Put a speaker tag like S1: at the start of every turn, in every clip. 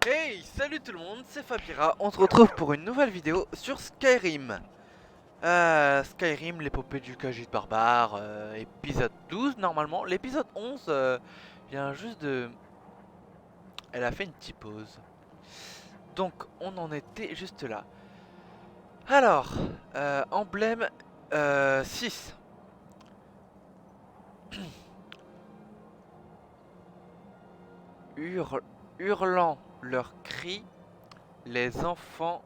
S1: Hey, salut tout le monde, c'est Fabira, on se retrouve pour une nouvelle vidéo sur Skyrim. Skyrim, l'épopée du Khajiit barbare, épisode 12 normalement. L'épisode 11 vient juste de... Elle a fait une petite pause. Donc on en était juste là. Alors, emblème 6. Hurlant leurs cris, les enfants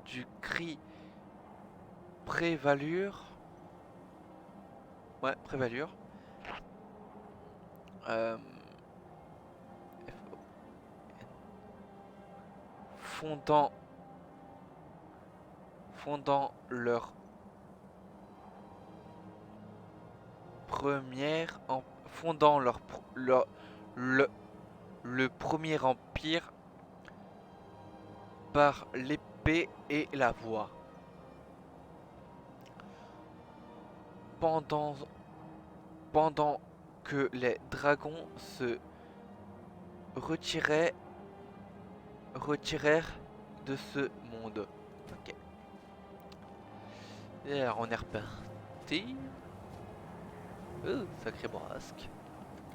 S1: du cri prévalurent. Ouais, prévalurent. Euh, fondant leur première en fondant le, le premier empire par l'épée et la voix. Pendant, pendant que les dragons se retiraient, retirèrent de ce monde. Ok. Et alors on est reparti. Oh, sacré brasque.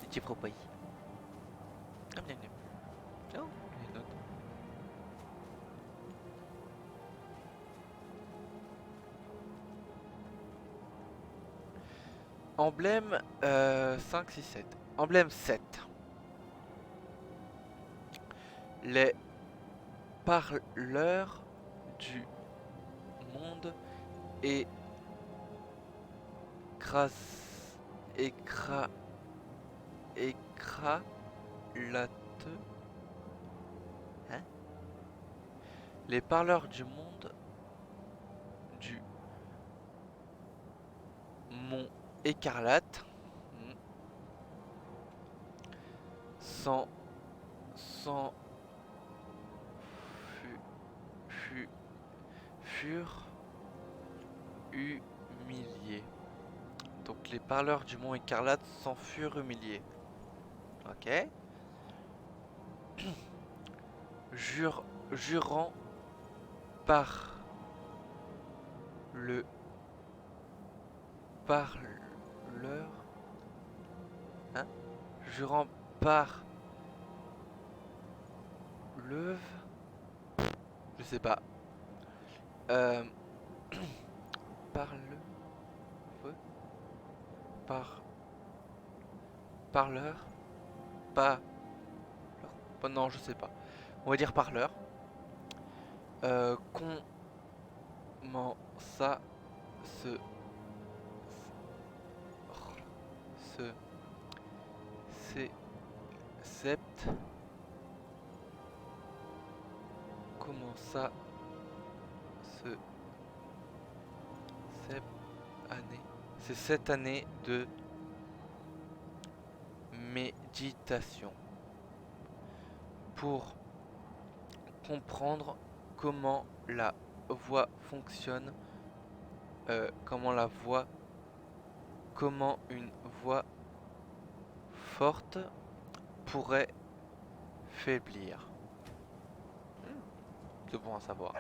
S1: Petit propos. Ah, bien, bien. Oh, il y a une autre. Emblème 5, 6, 7. Emblème 7. Les parleurs du monde et écra écralateux. Hein? Les parleurs du monde du mont écarlate sans sans fu, furent humiliés. Donc les parleurs du mont écarlate s'en furent humiliés. Ok. Jurant par le parleur, hein? Jurant par le, je sais pas. Euh, par le, par parleur, pas, non, je sais pas. On va dire parleur. Comment ça se se sept, comment ça se cette année, c'est cette année de méditation pour comprendre comment la voix fonctionne, comment une voix forte pourrait faiblir. C'est bon à savoir.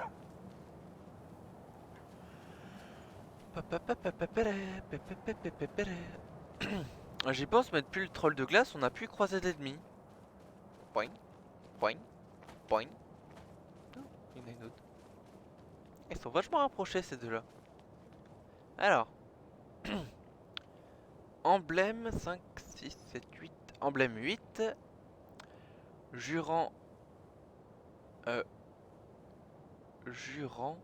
S1: J'y pense, mais depuis le troll de glace, on a pu croiser d'ennemis. Point, point, point. Oh, il y en a une autre. Ils sont vachement rapprochés ces deux-là. Alors, emblème 5, 6, 7, 8. Emblème 8. Jurant, jurant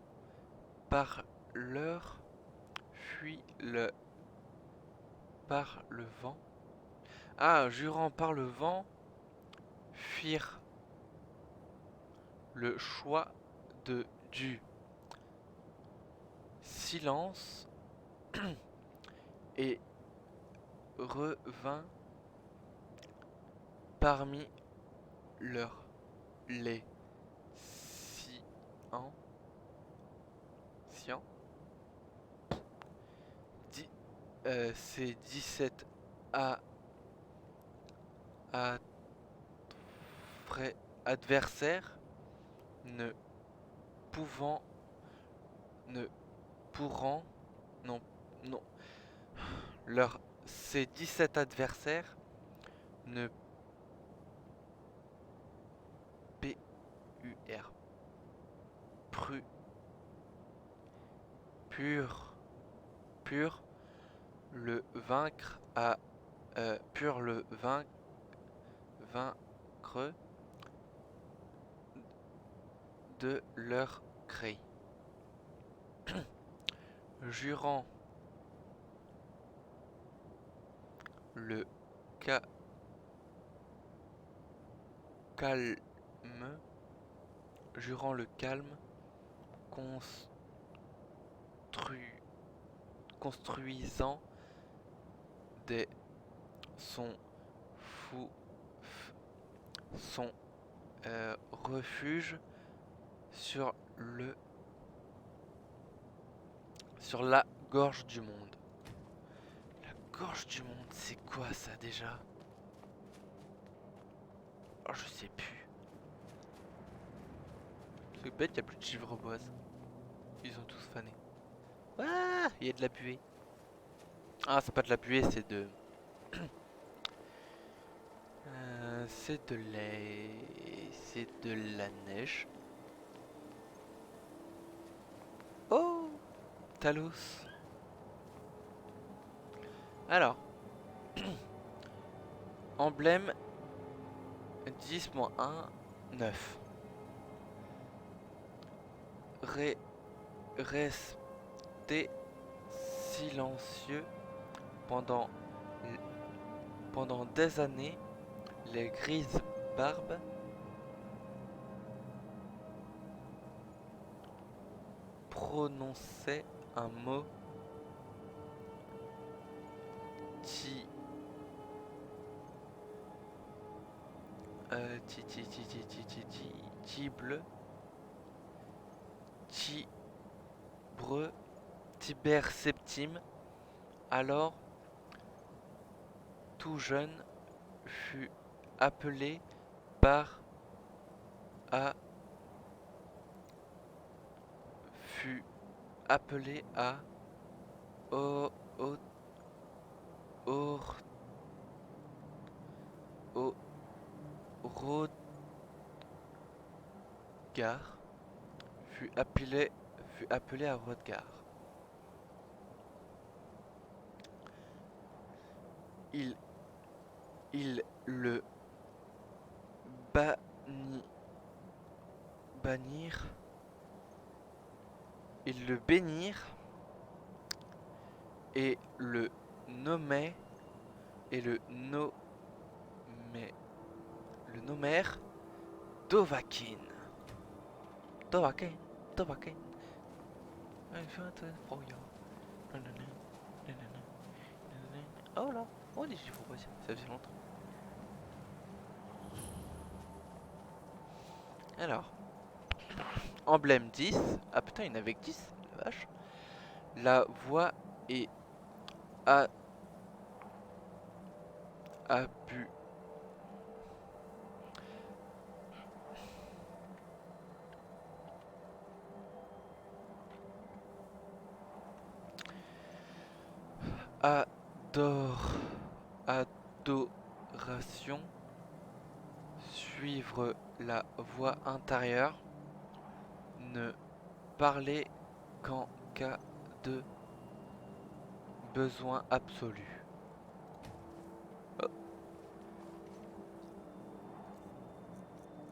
S1: par leur fuit le par le vent. Ah, jurant par le vent, firent le choix du silence et revint parmi leurs les scients, c'est 17 à adversaires ne pouvant, ne pourront, non, non, ces 17 adversaires ne PUR, pur le vaincre à pur le vaincre de leur gré, jurant le calme, jurant le calme, construisant des son refuge sur la gorge du monde. La gorge du monde, c'est quoi ça déjà? Oh, je sais plus. C'est bête, il n'y a plus de givre-boise. Ils ont tous fané. Ah, il y a de la buée. Ah, c'est pas de la buée, c'est de... c'est de la neige. Oh, Talos. Alors, emblème 10-1, 9. Rester silencieux pendant des années. Les grises barbes prononçaient un mot Tibre Septime, alors tout jeune, fut appelé par à au Rodgar, fut appelé à Rodgar. Il le ils le bénirent et le nommèrent Dovahkiin. Dovahkiin. Oh là, oh des chiffres, ça fait longtemps. Alors, emblème 10. Ah putain, il y en avait que 10, la vache. La voix est adoration, suivre la voix intérieure, ne parler qu'en cas de besoin absolu. Oh.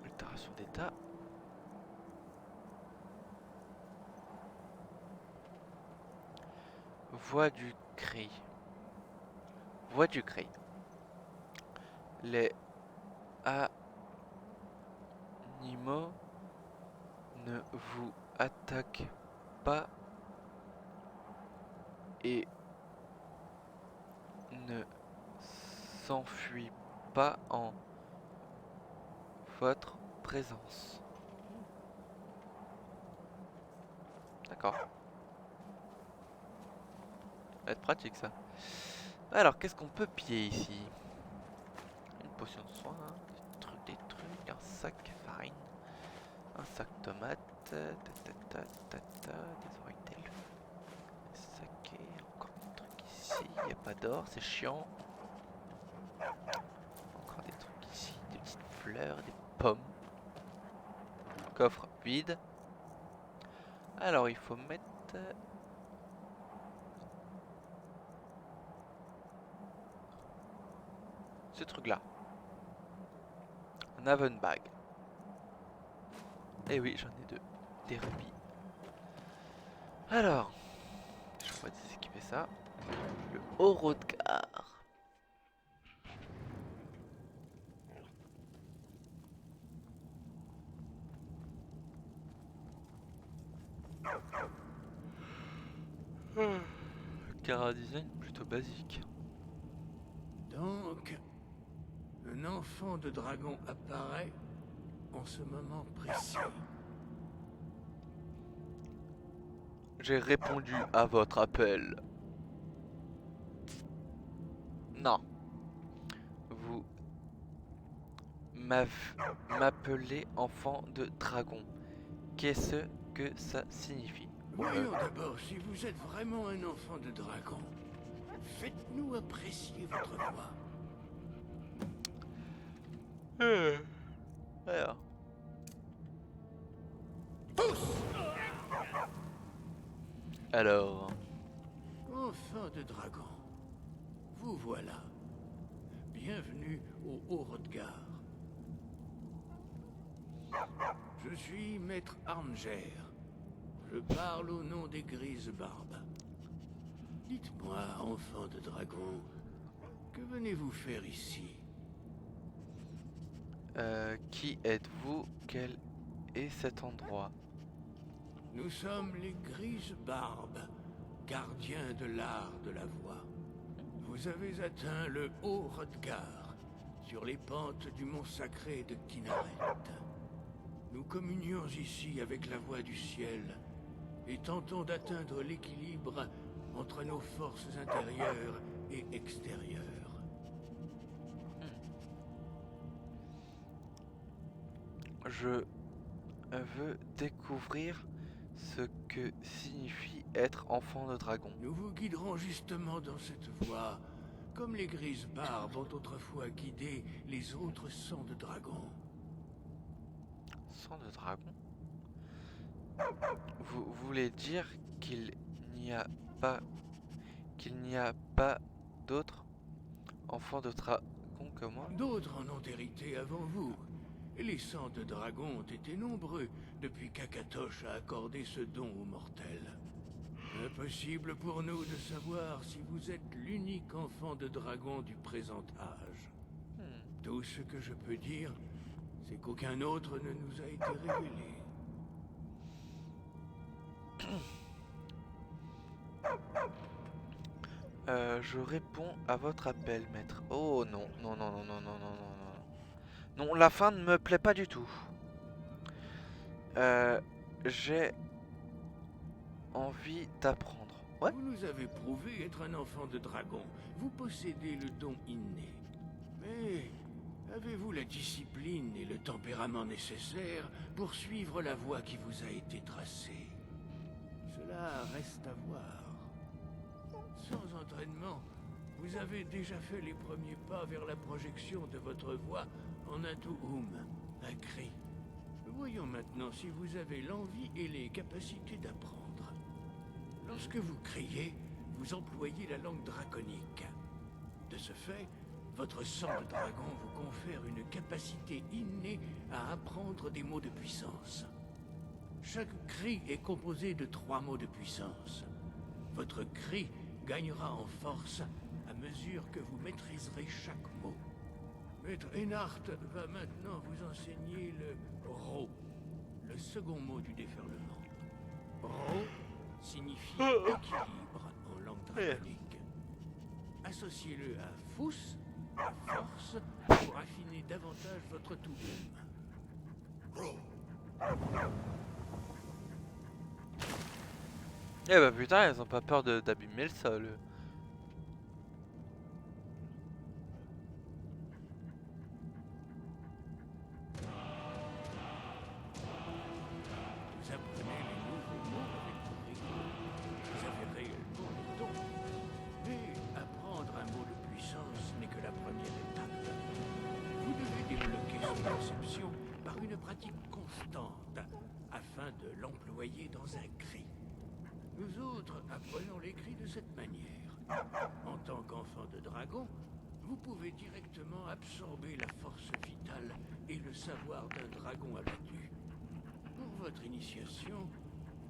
S1: Altération d'état. Voix du cri. Voix du cri. Les animaux ne vous attaquent pas et ne s'enfuient pas en votre présence. D'accord. Ça va être pratique ça. Alors, qu'est-ce qu'on peut piller ici? Une potion de soin, des trucs. Donc un sac farine, un sac tomate, des oreilles d'elfe, saké, encore des trucs ici, il n'y a pas d'or, c'est chiant. Encore des trucs ici, des petites fleurs, des pommes. Coffre vide. Alors il faut mettre... ce truc là. Un Haven Bag. Et oui, j'en ai deux. Des rubis. Alors, je vais déséquiper ça. Le Hrothgar. Cara design plutôt basique.
S2: Donc, un enfant de dragon apparaît en ce moment précis.
S1: J'ai répondu à votre appel. Non. Vous m'appelez enfant de dragon. Qu'est-ce que ça signifie?
S2: Voyons d'abord si vous êtes vraiment un enfant de dragon. Faites-nous apprécier votre voix.
S1: Alors. Alors.
S2: Enfant de dragon, vous voilà. Bienvenue au Hrothgar. Je suis Maître Armger. Je parle au nom des Grises Barbes. Dites-moi, enfant de dragon, que venez-vous faire ici?
S1: Qui êtes-vous? Quel est cet endroit?
S2: Nous sommes les Grises Barbes, gardiens de l'art de la voix. Vous avez atteint le Hrothgar, sur les pentes du mont sacré de Kynareth. Nous communions ici avec la voix du ciel et tentons d'atteindre l'équilibre entre nos forces intérieures et extérieures.
S1: Je veux découvrir ce que signifie être enfant de dragon.
S2: Nous vous guiderons justement dans cette voie, comme les Grises Barbes ont autrefois guidé les autres sangs de dragon.
S1: Sang de dragon? Vous voulez dire qu'il n'y a pas d'autres enfants de dragon que moi?
S2: D'autres en ont hérité avant vous. Et les sangs de dragon ont été nombreux depuis qu'Akatosh a accordé ce don aux mortels. Impossible pour nous de savoir si vous êtes l'unique enfant de dragon du présent âge. Tout ce que je peux dire, c'est qu'aucun autre ne nous a été révélé.
S1: Je réponds à votre appel, maître. Oh non, non, non, non, non, non, non, non, non. Non, la fin ne me plaît pas du tout. J'ai envie d'apprendre. Ouais.
S2: Vous nous avez prouvé être un enfant de dragon. Vous possédez le don inné. Mais avez-vous la discipline et le tempérament nécessaires pour suivre la voie qui vous a été tracée? Cela reste à voir. Sans entraînement, vous avez déjà fait les premiers pas vers la projection de votre voix en Atuhum, un cri. Voyons maintenant si vous avez l'envie et les capacités d'apprendre. Lorsque vous criez, vous employez la langue draconique. De ce fait, votre sang de dragon vous confère une capacité innée à apprendre des mots de puissance. Chaque cri est composé de 3 mots de puissance. Votre cri gagnera en force à mesure que vous maîtriserez chaque mot. Maître Einhart va maintenant vous enseigner le Ro, le second mot du déferlement. Ro signifie équilibre en langue draconique. Associez-le à Fous, la force, pour affiner davantage votre Tuum.
S1: Eh bah putain, elles ont pas peur d'abîmer le sol.
S2: perception par une pratique constante, afin de l'employer dans un cri. Nous autres apprenons les cris de cette manière. En tant qu'enfant de dragon, vous pouvez directement absorber la force vitale et le savoir d'un dragon abattu. Pour votre initiation,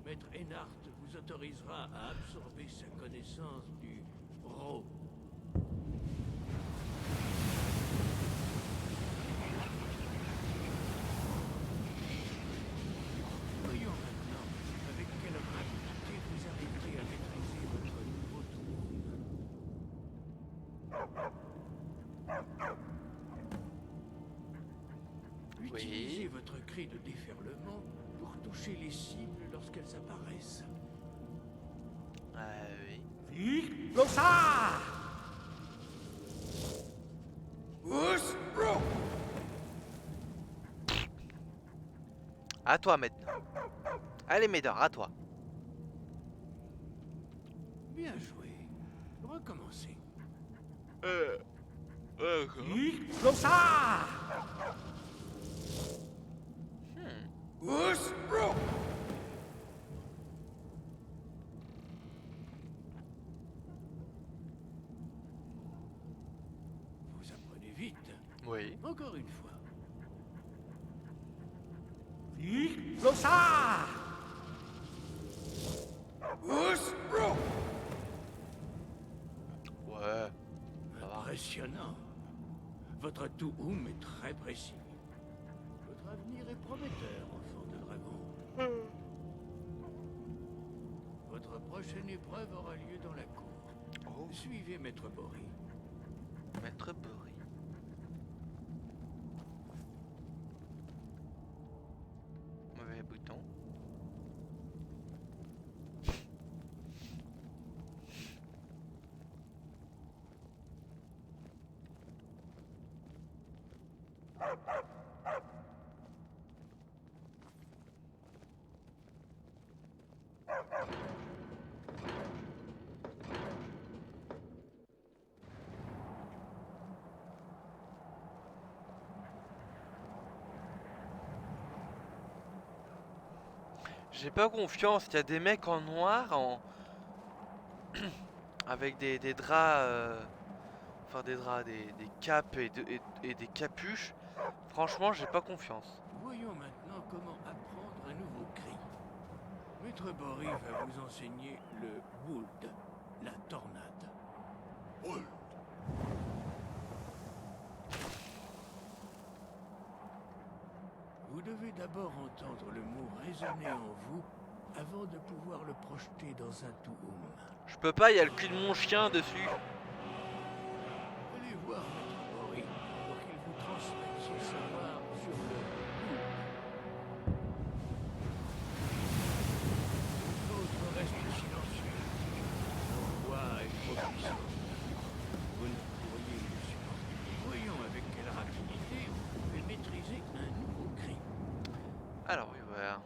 S2: Maître Ennard vous autorisera à absorber sa connaissance du Ro. Voyons maintenant avec quelle rapidité vous arriverez à maîtriser votre nouveau tour. Utilisez votre cri de déferlement pour toucher les cibles lorsqu'elles apparaissent.
S1: Oui. À toi maintenant. Allez Médor, à toi.
S2: Bien joué. Recommencez. Vous apprenez vite.
S1: Oui.
S2: Encore une fois.
S1: Ouais.
S2: Impressionnant. Votre Touhoum est très précis. Votre avenir est prometteur, enfant de dragon. Votre prochaine épreuve aura lieu dans la cour.
S1: Oh.
S2: Suivez Maître Bory.
S1: Maître Bory. Mauvais bouton. J'ai pas confiance, il y a des mecs en noir avec des draps, enfin des draps, des capes et des capuches. Franchement, j'ai pas confiance.
S2: Voyons maintenant comment apprendre un nouveau cri. Maître Bory va vous enseigner le Wold, la tornade. Wold. Vous devez d'abord entendre le mot résonner en vous avant de pouvoir le projeter dans un Touhoum.
S1: Je peux pas, il y a le cul de mon chien dessus.
S2: Allez voir Maître Bory pour qu'il vous transmette son savoir sur le Wold. L'autre reste silencieux. Leur voix est trop puissante. Vous ne pourriez le supporter. Voyons avec quelle rapidité vous pouvez maîtriser un nouveau cri.
S1: Alors oui, voilà.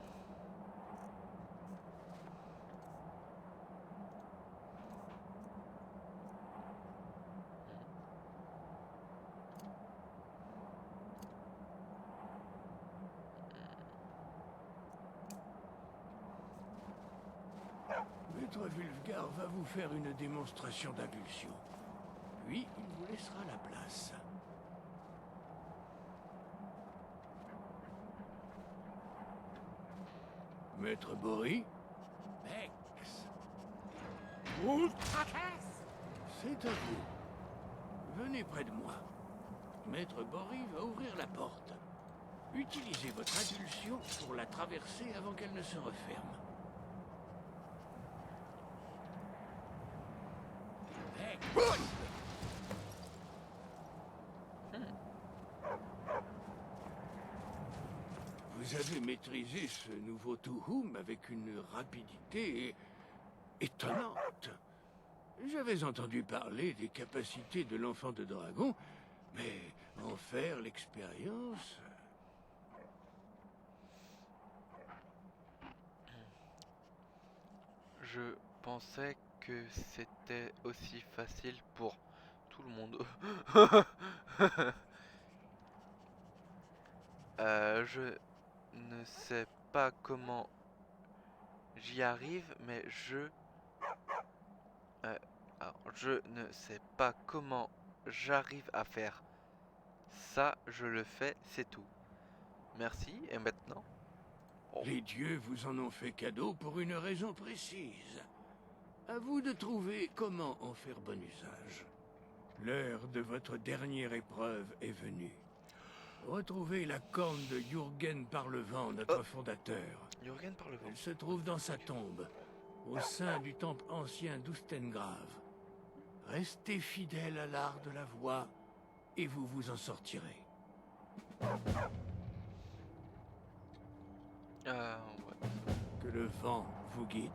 S2: Maître Wulfgar va vous faire une démonstration d'impulsion. Puis, il vous laissera la place. Maître Bory. Bex. C'est à vous. Venez près de moi. Maître Bory va ouvrir la porte. Utilisez votre impulsion pour la traverser avant qu'elle ne se referme. Vous avez maîtrisé ce nouveau Touhoum avec une rapidité étonnante. J'avais entendu parler des capacités de l'enfant de dragon, mais en faire l'expérience...
S1: Je pensais que c'était aussi facile pour tout le monde. Je ne sais pas comment j'y arrive, mais je ne sais pas comment j'arrive à faire ça, je le fais, c'est tout. Merci, et maintenant? Oh.
S2: Les dieux vous en ont fait cadeau pour une raison précise. À vous de trouver comment en faire bon usage. L'heure de votre dernière épreuve est venue. Retrouvez la corne de Jürgen Parlevent, notre fondateur.
S1: Jürgen par le vent.
S2: Elle se trouve dans sa tombe, au sein du temple ancien d'Ustengrave. Restez fidèle à l'art de la voix, et vous vous en sortirez.
S1: Ouais.
S2: Que le vent vous guide.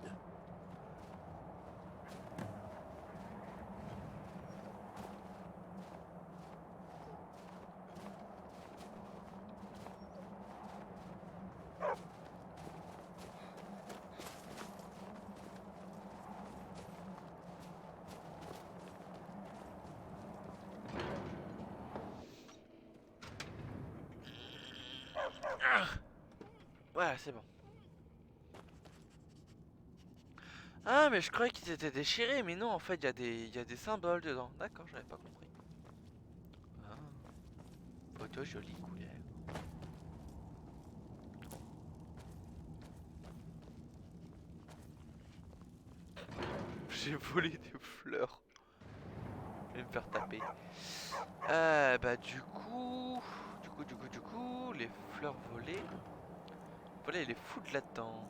S1: Voilà, c'est bon. Ah, mais je croyais qu'ils étaient déchirés, mais non, en fait, il y a des symboles dedans. D'accord, j'avais pas compris. Ah. Photo jolie couleur. J'ai volé des fleurs. Je vais me faire taper. Bah du coup, les fleurs volées. Voilà, il est foutre là-dedans.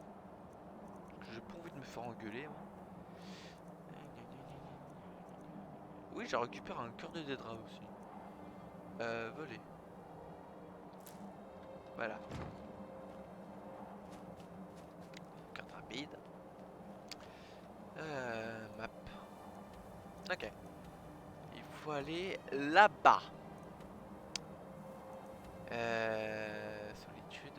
S1: J'ai pas envie de me faire engueuler, moi. Oui, j'ai récupéré un cœur de Dédra aussi. Voler. Voilà. Carte rapide. Map. Ok. Il faut aller là-bas. Solitude.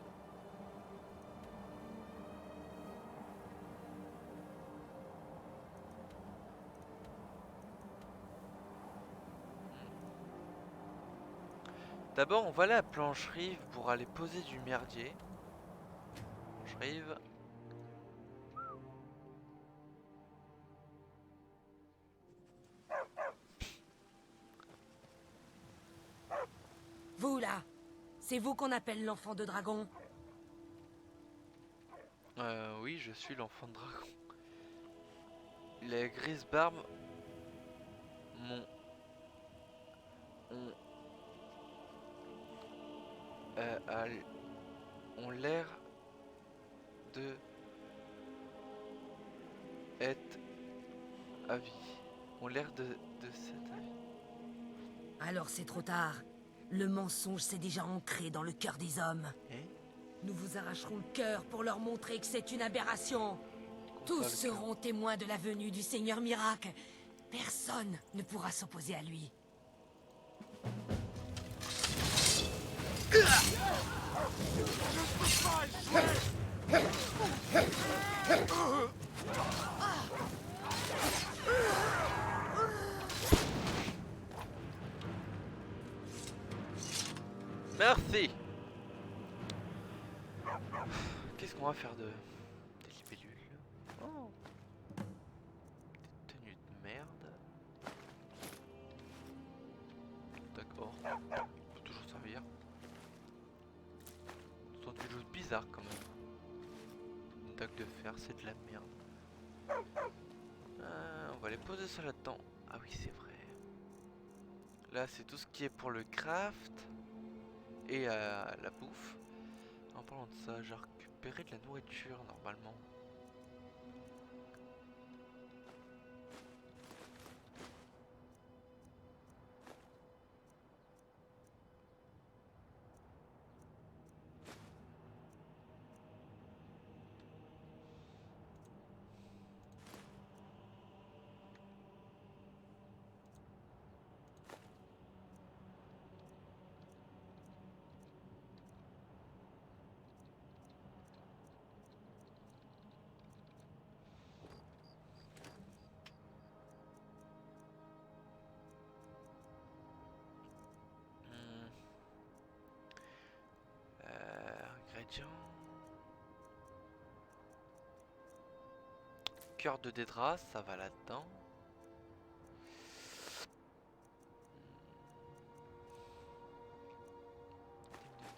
S1: D'abord, on va aller à Planche-Rive pour aller poser du merdier. Planche-Rive.
S3: Vous là, c'est vous qu'on appelle l'enfant de dragon?
S1: Oui, je suis l'enfant de dragon. Les grises barbes m'ont ont, ont l'air de être à vie. Ont l'air de cette avis.
S3: Alors c'est trop tard. Le mensonge s'est déjà ancré dans le cœur des hommes.
S1: Hein?
S3: Nous vous arracherons le cœur pour leur montrer que c'est une aberration. Tous
S1: Ça, le cœur.
S3: seront témoins de la venue du Seigneur Miracle. Personne ne pourra s'opposer à lui.
S1: Merci. Qu'est-ce qu'on va faire de des libellules? Oh. Des tenues de merde. D'accord. Peut toujours servir. Ce sont des choses bizarres quand même. Une dague de fer, c'est de la merde. On va les poser ça là-dedans. Ah oui, c'est vrai. Là, c'est tout ce qui est pour le craft et la bouffe. En parlant de ça, j'ai récupéré de la nourriture normalement. ingrédients. Cœur de Dédras, ça va là-dedans.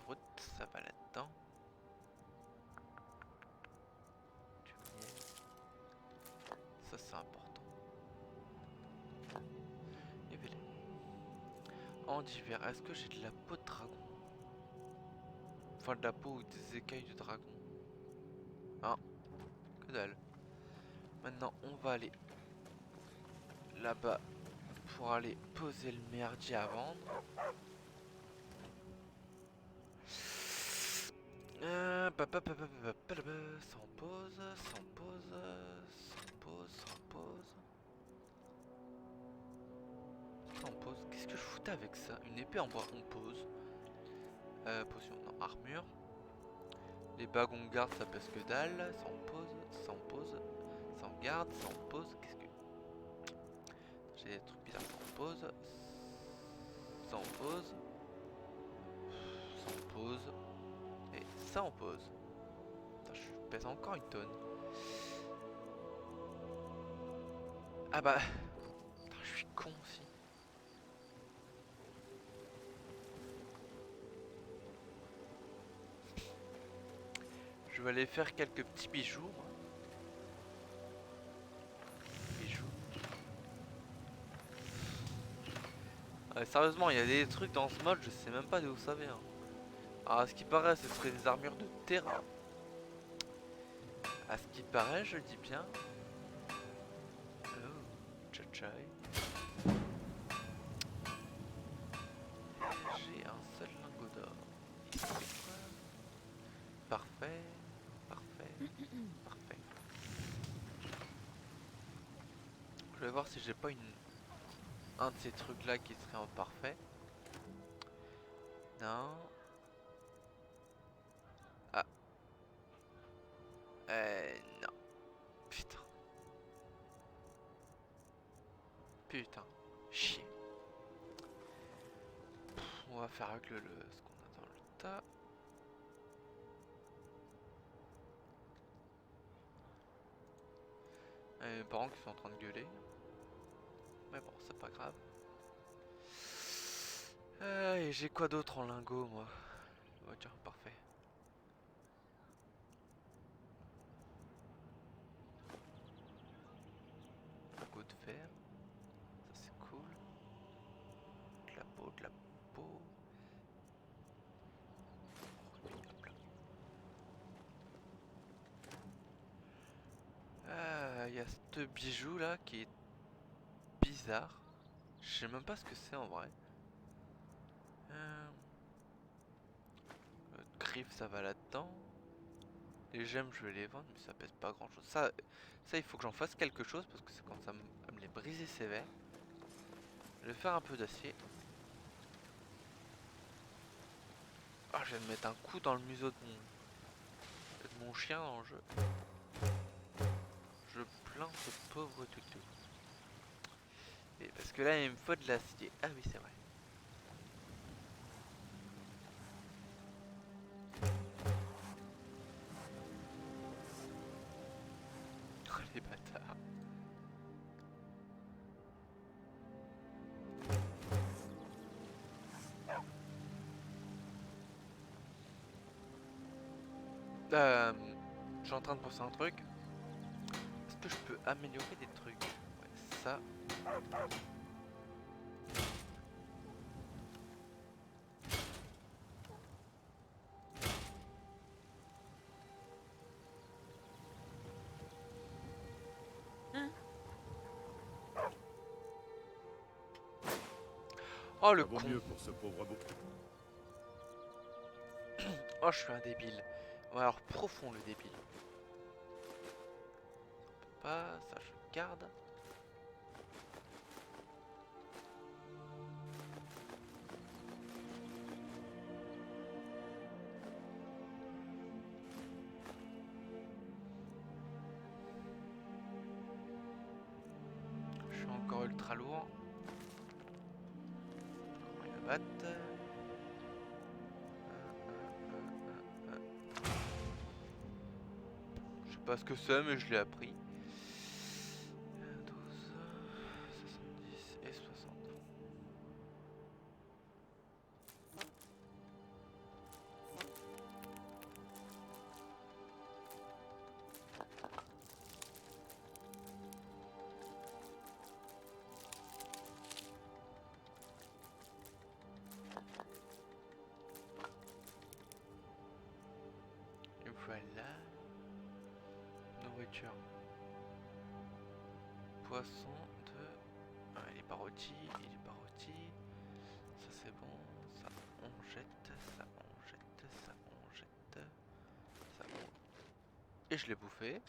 S1: Route, ça va là-dedans. Du miel. Ça c'est important. Et voilà. En d'hiver, est-ce que j'ai de la peau de dragon? Enfin de la peau ou des écailles de dragon. Ah, que dalle. Maintenant on va aller là-bas pour aller poser le merdier à vendre. Sans pause, sans pause, sans pause, sans pause. Sans pause. Qu'est-ce que je foutais avec ça? Une épée en bois, on pose. Potion, non, armure. Les bagues on garde, ça pèse que dalle. Sans pause, sans pause, sans garde, sans pause. Qu'est-ce que... J'ai des trucs bizarres. Sans pause. Sans pause. Sans pause. Et ça en pause. Putain, je pèse encore une tonne. Ah bah... Putain, je suis con aussi. Je vais aller faire quelques petits bijoux. Bijoux. Ouais, sérieusement, il y a des trucs dans ce mode, je sais même pas d'où ça vient. Alors, à ce qui paraît, ce serait des armures de terrain. À ce qui paraît, je dis bien. Oh, tchai. J'ai un seul lingot d'or. C'est quoi? Parfait, parfait, parfait. Je vais voir si j'ai pas un de ces trucs là qui serait en parfait. Non. Ah. Non. Putain. Putain. Chier. On va faire avec ce qu'on a dans le tas. Mes parents qui sont en train de gueuler. Mais bon, c'est pas grave. Et j'ai quoi d'autre en lingot, moi? Ouais, tiens, parfait. Lingot de fer. Ça, c'est cool. De la peau, de la peau. Hop là. Ah, il y a ce bijou là qui est bizarre. Je sais même pas ce que c'est en vrai. Griffe, ça va là-dedans. Les gemmes, je vais les vendre, mais ça pèse pas grand chose. Ça il faut que j'en fasse quelque chose parce que c'est quand ça me les briser sévère. Je vais faire un peu d'acier. Ah, je vais me mettre un coup dans le museau de mon chien dans le jeu. Je plains ce pauvre toutou. Et parce que là, il me faut de l'acier. Ah oui, c'est vrai. Oh, les bâtards. Je suis en train de penser à un truc. Est-ce que je peux améliorer des trucs? Ouais, ça. Oh le con.
S4: Mieux pour ce pauvre beau.
S1: Oh, je suis un débile. Ouais, alors profond le débile. On peut pas, ça je garde. Je suis encore ultra lourd. Comment il va battre? pas ce que c'est, mais je l'ai appris. 12, 70 et 60. Et voilà. Nourriture. Poisson de... Ah, il est pas rôti, il est pas rôti. Ça c'est bon, ça on jette, ça on jette, ça on jette. Ça on... Et je l'ai bouffé.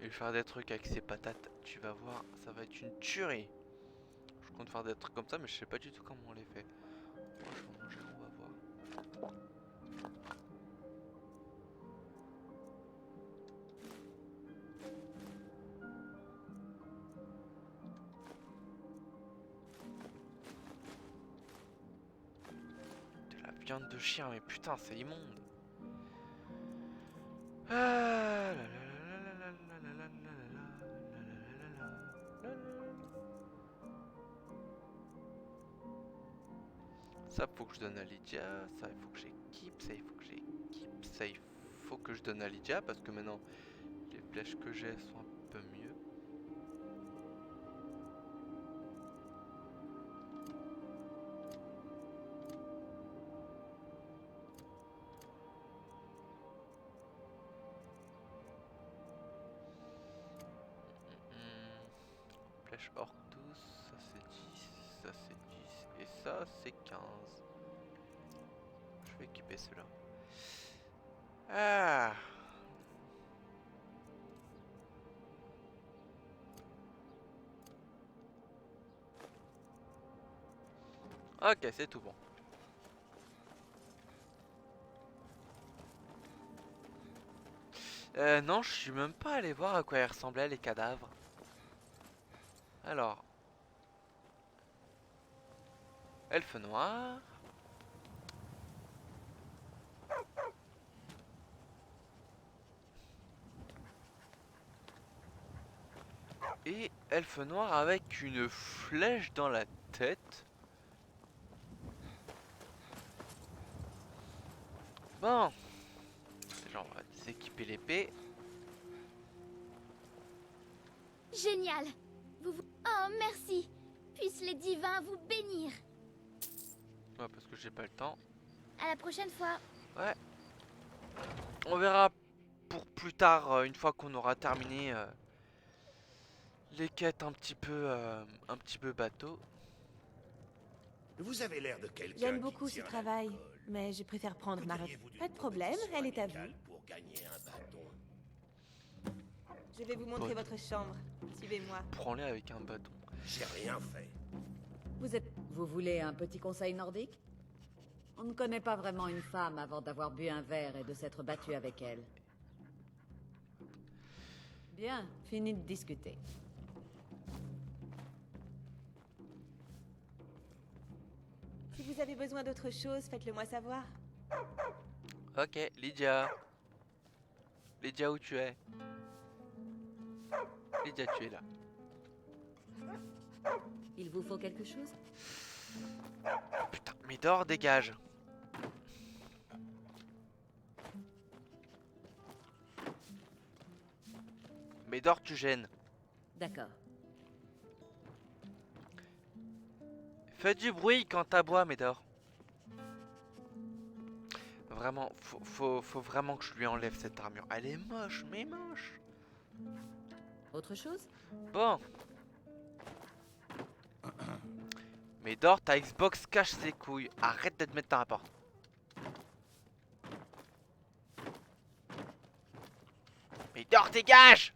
S1: Et faire des trucs avec ces patates, tu vas voir, ça va être une tuerie. Je compte faire des trucs comme ça, mais je sais pas du tout comment on les fait. Moi, je vais manger, on va voir. De la viande de chien, mais putain, c'est immonde. Ah, là, là, là, là, là, là, là, là, là, là, là, là. Ça faut que je donne à Lydia, ça il faut que j'équipe, ça il faut que j'équipe, ça il faut que je donne à Lydia parce que maintenant les flèches que j'ai sont un peu mieux. Flèche orc 12, ça c'est 10, ça c'est 10 et ça c'est 15. Je vais équiper cela. Ah. Ok, c'est tout bon. Non, je suis même pas allé voir à quoi ils ressemblaient les cadavres. Alors, elfe noir. Et elfe noir avec une flèche dans la tête. Bon, déjà on va déséquiper l'épée.
S4: Génial. Oh, merci. Puissent les divins vous bénir.
S1: Ouais, parce que j'ai pas le temps.
S4: À la prochaine fois.
S1: Ouais. On verra pour plus tard, une fois qu'on aura terminé les quêtes un petit peu bateau.
S5: Vous avez l'air de quelqu'un
S6: J'aime
S5: qui
S6: beaucoup ce
S5: tient
S6: travail,
S5: l'alcool.
S6: mais je préfère prendre ma retraite.
S5: Voudriez-vous d'une
S6: Pas de problème,
S5: proposition
S6: elle est à
S5: amicale
S6: vous.
S5: pour gagner un bâton.
S6: Je vais vous montrer
S1: Bonne.
S6: votre chambre. Suivez-moi.
S1: Prends-les avec un bâton.
S5: J'ai rien fait.
S7: Vous voulez un petit conseil nordique? On ne connaît pas vraiment une femme avant d'avoir bu un verre et de s'être battu avec elle. Bien, fini de discuter.
S6: Si vous avez besoin d'autre chose, faites-le moi savoir.
S1: Ok, Lydia. Lydia, où tu es? Lydia, tu es là.
S7: Il vous faut quelque chose?
S1: Putain, Médor, dégage. Médor, tu gênes.
S7: D'accord.
S1: Fais du bruit quand t'aboies, Médor. Vraiment, faut vraiment que je lui enlève cette armure. Elle est moche, mais moche.
S7: Autre chose?
S1: Bon. Médor, ta Xbox cache ses couilles. Arrête de te mettre dans la porte. Médor, dégage!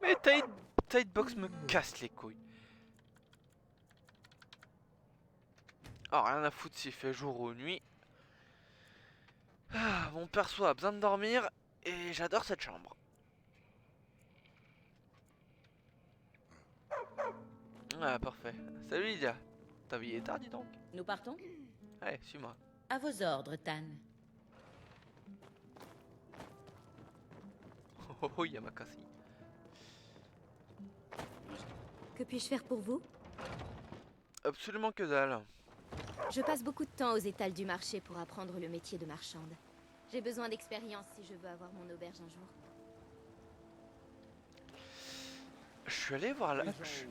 S1: Mais ta hitbox me casse les couilles. Oh, rien à foutre s'il fait jour ou nuit. Ah, mon perso a besoin de dormir et j'adore cette chambre. Ah, parfait. Salut Lydia. Ta vie est tard, dis donc.
S8: Nous partons?
S1: Allez, suis-moi.
S8: À vos ordres, Tan.
S1: Oh oh, Yamakasi.
S4: Que puis-je faire pour vous?
S1: Absolument que dalle.
S4: Je passe beaucoup de temps aux étals du marché pour apprendre le métier de marchande. J'ai besoin d'expérience si je veux avoir mon auberge un jour.
S1: Je suis allé voir la...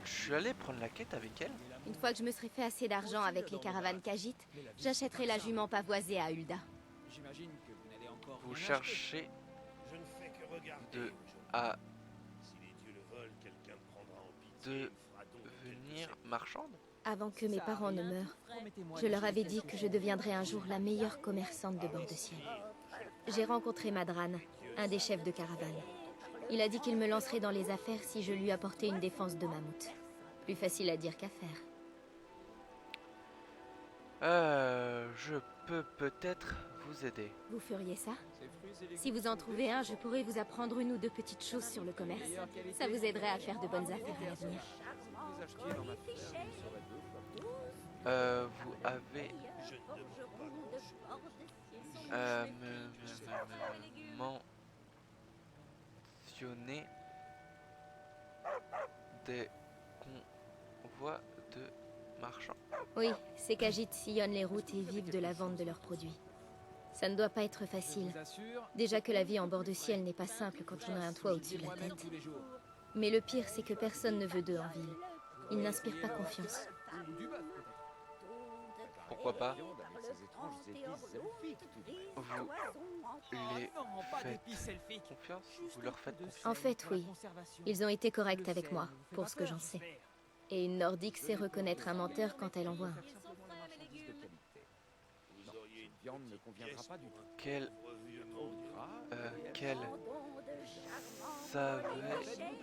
S1: Je suis allé prendre la quête avec elle.
S4: Une fois que je me serai fait assez d'argent avec les caravanes Khajiit, j'achèterai la jument pavoisée à Hulda.
S1: Vous cherchez
S5: Je ne fais que regarder.
S1: de
S5: jeune
S1: à
S5: Si les dieux le veulent, quelqu'un me prendra en pitié.
S1: de
S5: et fera donc
S1: venir
S5: quelques
S1: marchande.
S4: Avant que mes parents ne meurent, je leur avais dit que je deviendrais un jour la meilleure commerçante de bord de ciel. J'ai rencontré Madran, un des chefs de caravane. Il a dit qu'il me lancerait dans les affaires si je lui apportais une défense de mammouth. Plus facile à dire qu'à faire.
S1: Je peux peut-être vous aider.
S4: Vous feriez ça? Si vous en trouvez un, je pourrais vous apprendre une ou deux petites choses sur le commerce. Ça vous aiderait à faire de bonnes affaires à l'avenir.
S1: Vous avez mentionné des convois de marchands.
S4: Oui, ces Khajiit sillonnent les routes et vivent de la vente de leurs produits. Ça ne doit pas être facile. Déjà que la vie en bord de ciel n'est pas simple quand on a un toit au-dessus de la tête. Mais le pire, c'est que personne ne veut d'eux en ville. Ils n'inspirent pas confiance.
S1: Pourquoi pas? Vous les faites confiance? Vous leur faites confiance?
S4: En fait, oui. Ils ont été corrects avec moi, pour ce que j'en sais. Et une nordique sait reconnaître un menteur quand elle en voit un.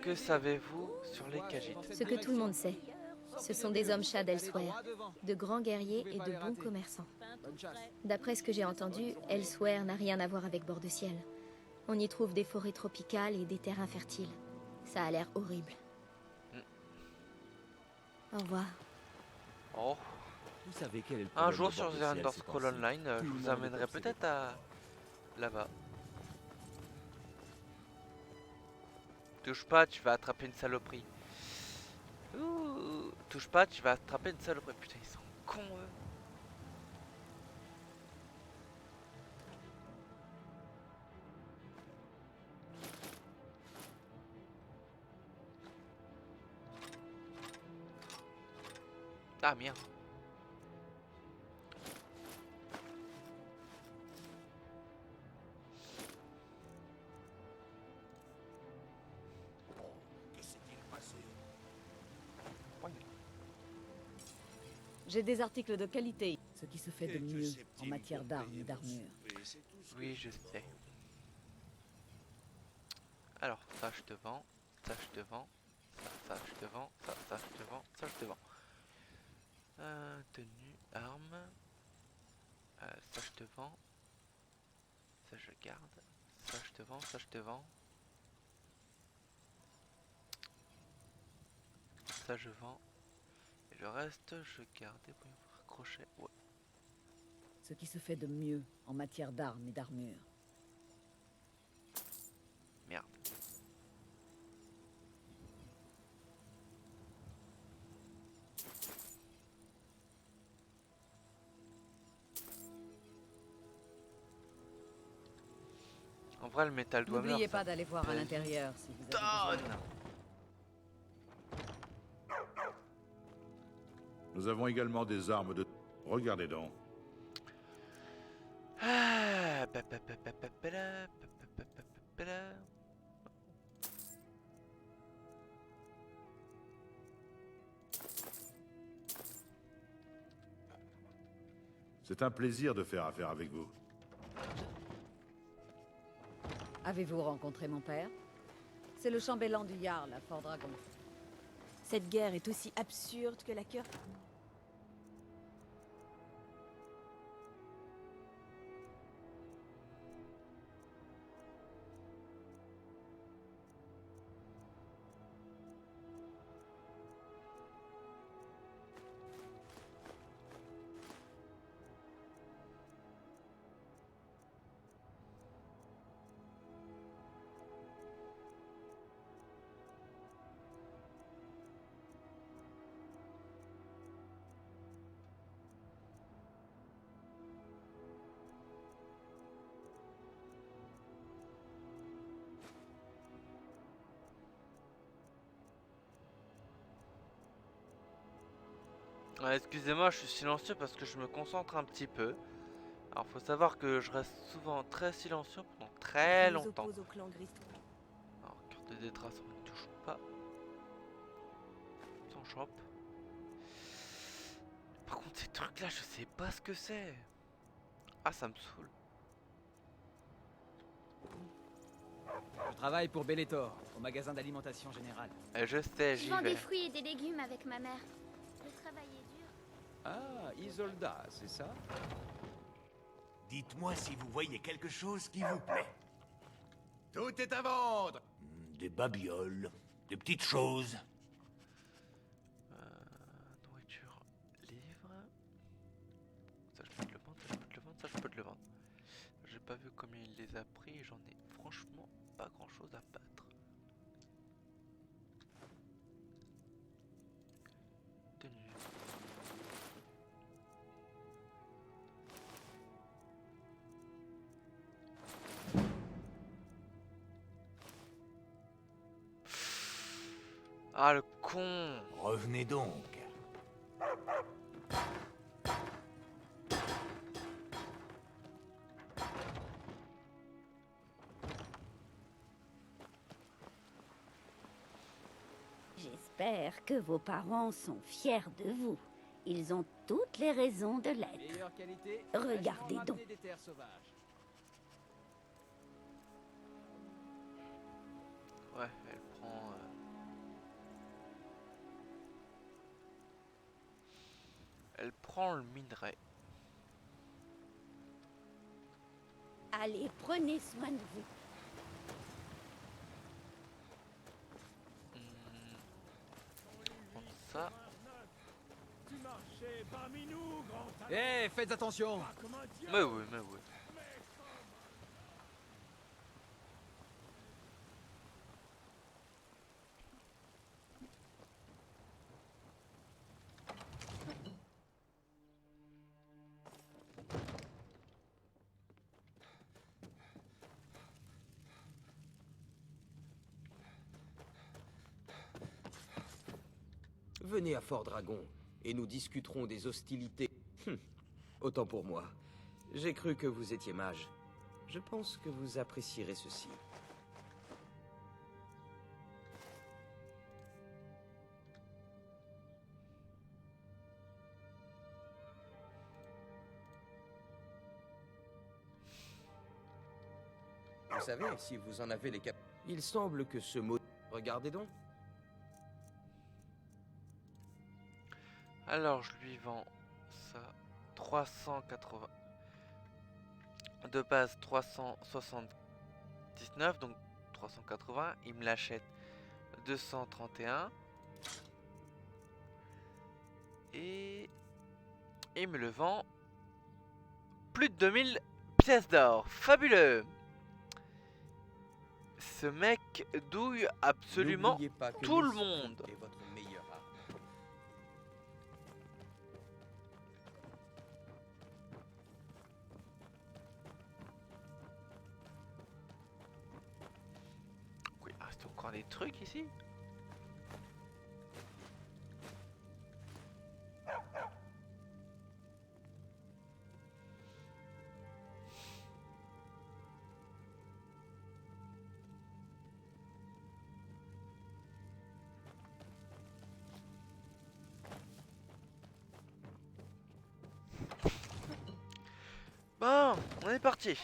S1: Que savez-vous sur les Khajiit?
S4: Ce que tout le monde sait. Ce sont des hommes chats d'Elsewhere, de grands guerriers et de bons commerçants. D'après ce que j'ai entendu, Elsewhere n'a rien à voir avec bord de ciel. On y trouve des forêts tropicales et des terres infertiles. Ça a l'air horrible. Au revoir.
S1: Oh.
S9: Vous savez quel est le
S1: Un
S9: problème
S1: jour
S9: de
S1: sur
S9: bord de
S1: The
S9: ciel,
S1: Underscroll
S9: ces temps-ci?
S1: Online,
S9: Tout
S1: je
S9: le
S1: vous
S9: monde est
S1: amènerai
S9: obsédé.
S1: peut-être à là-bas. Touche pas, tu vas attraper une saloperie. Ouh, touche pas, tu vas attraper une saloperie. Putain, ils sont cons eux. Ah merde.
S5: Que s'est-il passé?
S7: J'ai des articles de qualité. Ce qui se fait de
S5: Quelques
S7: mieux en
S5: centimes
S7: matière
S5: pour
S7: d'armes
S5: payer
S7: et
S5: mon
S7: d'armure.
S5: souper, c'est tout ce
S1: Oui,
S5: que
S1: je sais. Alors, ça je te vends, ça je te vends, ça je te vends, ça je te vends, ça je te vends. Tenue, arme, ça je te vends, ça je garde, ça je te vends, ça je te vends. Ça je vends, et le reste je garde, et puis raccrocher, ouais.
S7: Ce qui se fait de mieux en matière d'armes et d'armure.
S1: Merde. En vrai, le métal doit
S7: N'oubliez
S1: meurtre.
S7: pas d'aller voir à l'intérieur si vous avez besoin.
S10: Nous avons également des armes de... Regardez donc.
S1: Ah, pa, pa, pa, pa, pa, pa, la, pa, pa, pa, pa, pa, pa, la.
S10: C'est un plaisir de faire affaire avec vous.
S7: Avez-vous rencontré mon père? C'est le chambellan du Jarl à Fort Dragon.
S6: Cette guerre est aussi absurde que la cœur.
S1: Ouais, excusez-moi, je suis silencieux parce que je me concentre un petit peu. Alors faut savoir que je reste souvent très silencieux pendant très
S6: On nous
S1: longtemps.
S6: oppose au clan Gris.
S1: Alors carte des traces on ne touche pas. Sans chope. Par contre ces trucs là je sais pas ce que c'est. Ah ça me saoule.
S9: Je travaille pour Bellator, au magasin d'alimentation générale.
S1: Je sais,
S4: Je
S1: j'y
S4: vends
S1: vais.
S4: des fruits et des légumes avec ma mère. Le travail est dur.
S9: Ah, Isolda, c'est ça?
S8: Dites-moi si vous voyez quelque chose qui vous plaît. Tout est à vendre.
S2: Des babioles, des petites choses.
S1: Nourriture, livre. Ça je peux te le vendre, ça je peux te le vendre, ça je peux te le vendre. J'ai pas vu combien il les a pris et j'en ai franchement pas grand chose à battre. Tenue. Ah le con!
S8: Revenez donc.
S11: J'espère que vos parents sont fiers de vous. Ils ont toutes les raisons de l'être.
S9: Meilleure qualité.
S11: Regardez
S9: vachement
S11: donc.
S9: ramener des terres sauvages.
S1: Ouais, elle prend. Elle prend le minerai.
S11: Allez, prenez soin de vous.
S1: Prendre ça.
S2: Tu marchais parmi nous, grand
S9: Eh, faites attention!
S2: comme un dieu.
S1: Mais oui, mais oui.
S12: Venez à Fort Dragon, et nous discuterons des hostilités. Autant pour moi. J'ai cru que vous étiez mage. Je pense que vous apprécierez ceci. Vous savez, si vous en avez les cap... Il semble que ce mot... Regardez donc.
S1: Alors je lui vends ça 380. De base 379, donc 380. Il me l'achète 231. Et il me le vend plus de 2000 pièces d'or. Fabuleux! Ce mec douille absolument
S12: N'oubliez pas que
S1: tout le
S12: l'esprit
S1: monde.
S12: est votre meilleure arme.
S1: Oui, il reste encore des trucs ici. Bon, on est parti.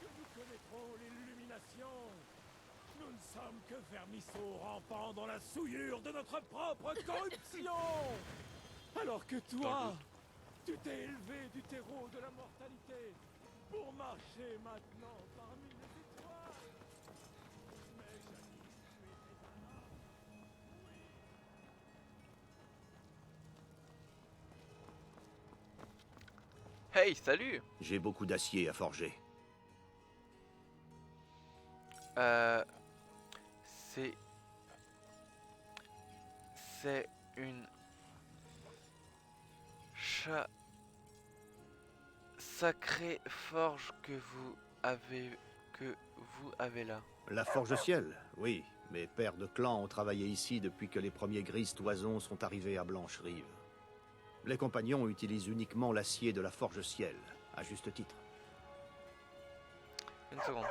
S2: Que nous connaîtrons l'illumination. Nous ne sommes que vermisseaux rampant dans la souillure de notre propre corruption. Alors que toi, tu t'es élevé du terreau de la mortalité pour marcher maintenant parmi les étoiles. Mais jadis, tu étais un homme.
S1: Hey, salut.
S8: J'ai beaucoup d'acier à forger.
S1: C'est une sacrée forge que vous avez que vous avez là?
S13: La Forge Ciel, oui. Mes pères de clan ont travaillé ici depuis que les premiers grises toisons sont arrivés à Blanche-Rive. Les compagnons utilisent uniquement l'acier de la Forge Ciel, à juste titre.
S1: Une seconde.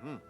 S13: Mhm.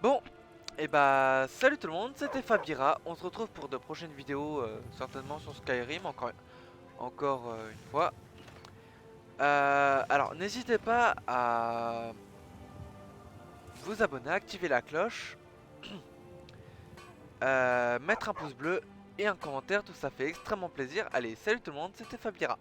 S1: Bon, et bah salut tout le monde, c'était Fabira. On se retrouve pour de prochaines vidéos, certainement sur Skyrim, encore une fois. Alors n'hésitez pas à vous abonner, activer la cloche. mettre un pouce bleu et un commentaire, tout ça fait extrêmement plaisir. Allez, salut tout le monde, c'était Fabira.